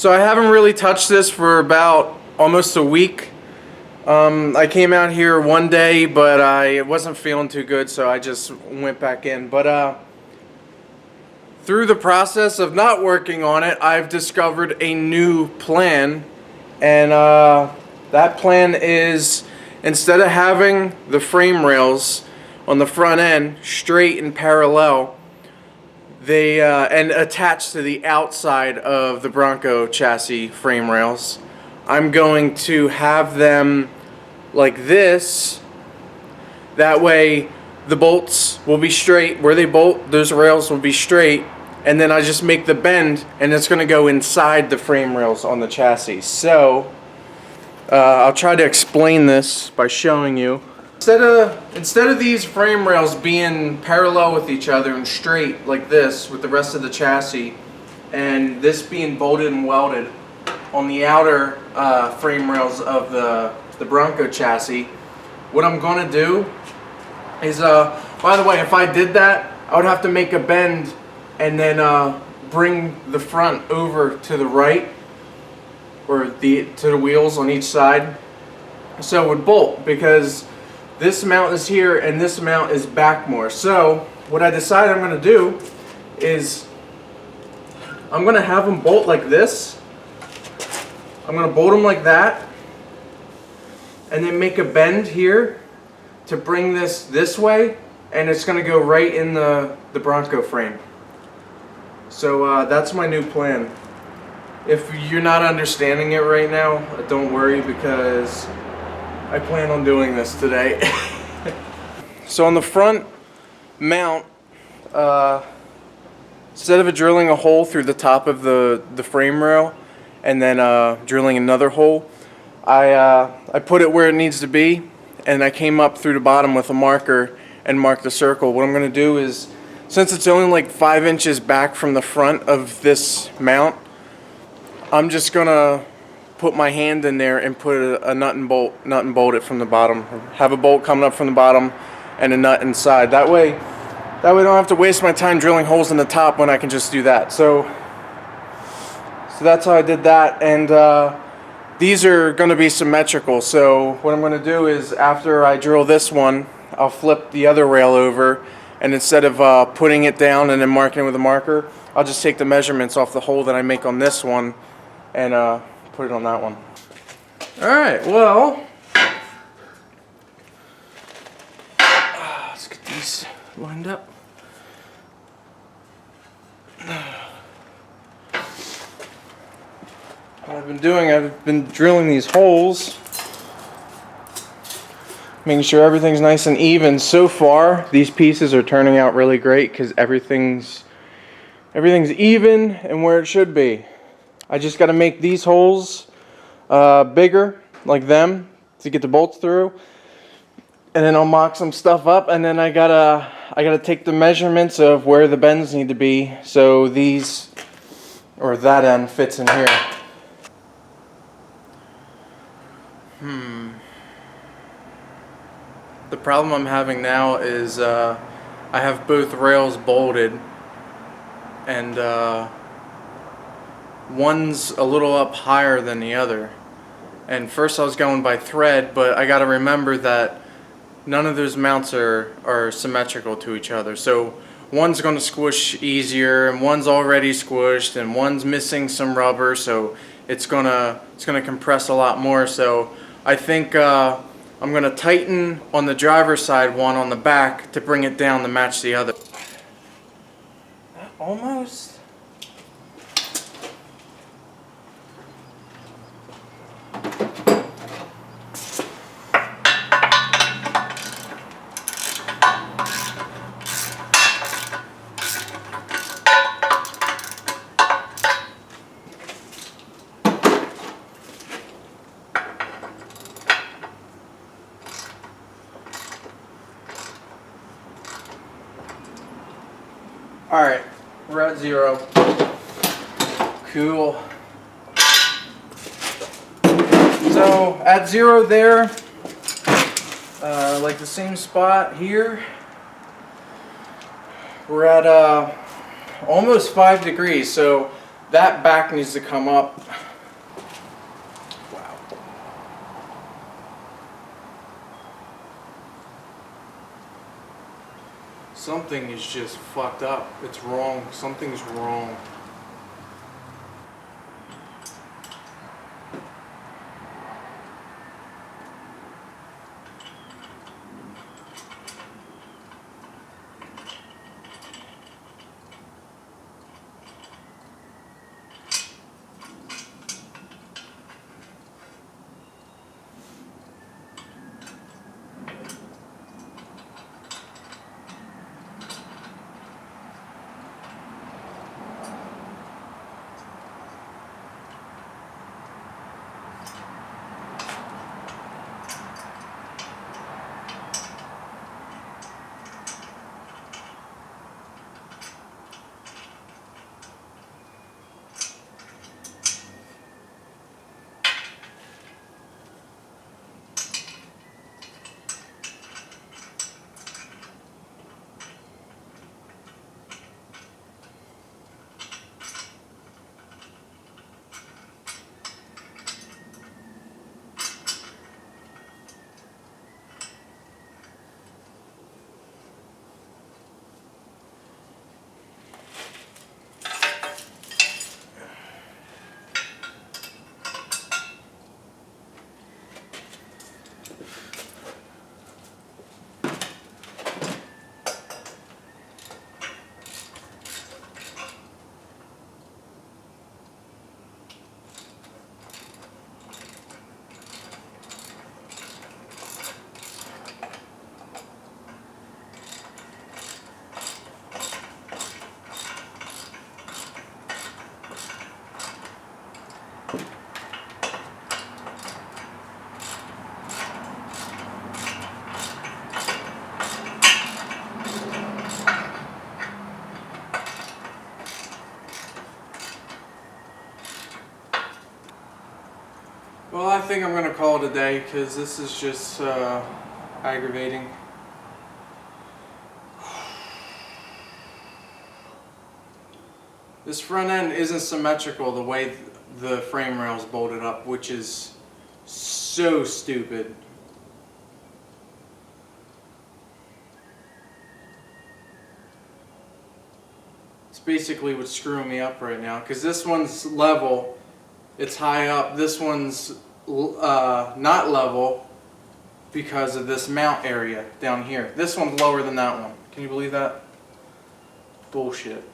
So I haven't really touched this for about almost a week. I came out here one day, but I wasn't feeling too good, so I just went back in. But through the process of not working on it, I've discovered a new plan, and that plan is, instead of having the frame rails on the front end straight and parallel, they and attached to the outside of the Bronco chassis frame rails, I'm going to have them like this. That way the bolts will be straight. Where they bolt, those rails will be straight, and then I just make the bend and it's going to go inside the frame rails on the chassis. So I'll try to explain this by showing you. Instead of these frame rails being parallel with each other and straight like this with the rest of the chassis, and this being bolted and welded on the outer frame rails of the Bronco chassis, what I'm going to do is, by the way, if I did that, I would have to make a bend and then bring the front over to the right, or to the wheels on each side, so it would bolt, because this mount is here and this mount is back more. So what I decided I'm going to do is I'm going to have them bolt like this. I'm going to bolt them like that, and then make a bend here to bring this way, and it's going to go right in the Bronco frame. So that's my new plan. If you're not understanding it right now, don't worry, because I plan on doing this today. So on the front mount, instead of drilling a hole through the top of the frame rail and then drilling another hole, I put it where it needs to be, and I came up through the bottom with a marker and marked a circle. What I'm going to do is, since it's only like 5 inches back from the front of this mount, I'm just going to put my hand in there and put a nut and bolt it from the bottom. Have a bolt coming up from the bottom and a nut inside. That way I don't have to waste my time drilling holes in the top when I can just do that. So that's how I did that, and these are going to be symmetrical. So what I'm going to do is, after I drill this one, I'll flip the other rail over, and instead of putting it down and then marking it with a marker, I'll just take the measurements off the hole that I make on this one and put it on that one. Alright, well, let's get these lined up. What I've been doing, I've been drilling these holes, making sure everything's nice and even. So far, these pieces are turning out really great because everything's even and where it should be. I just got to make these holes bigger, like them, to get the bolts through, and then I'll mock some stuff up, and then I gotta take the measurements of where the bends need to be, so these, or that end, fits in here. The problem I'm having now is I have both rails bolted, and one's a little up higher than the other. And first I was going by thread, but I gotta remember that none of those mounts are symmetrical to each other. So one's gonna squish easier, and one's already squished, and one's missing some rubber, so it's gonna compress a lot more. So I think I'm gonna tighten on the driver's side one on the back to bring it down to match the other. Almost. Alright, we're at 0. Cool. So at 0 there, like the same spot here, we're at almost 5 degrees. So That back needs to come up. Wow. Something is just fucked up. It's wrong. Something's wrong. Well, I think I'm going to call it a day because this is just aggravating. This front end isn't symmetrical the way the frame rail is bolted up, which is so stupid. It's basically what's screwing me up right now because this one's level, it's high up. This one's not level because of this mount area down here. This one's lower than that one. Can you believe that? Bullshit.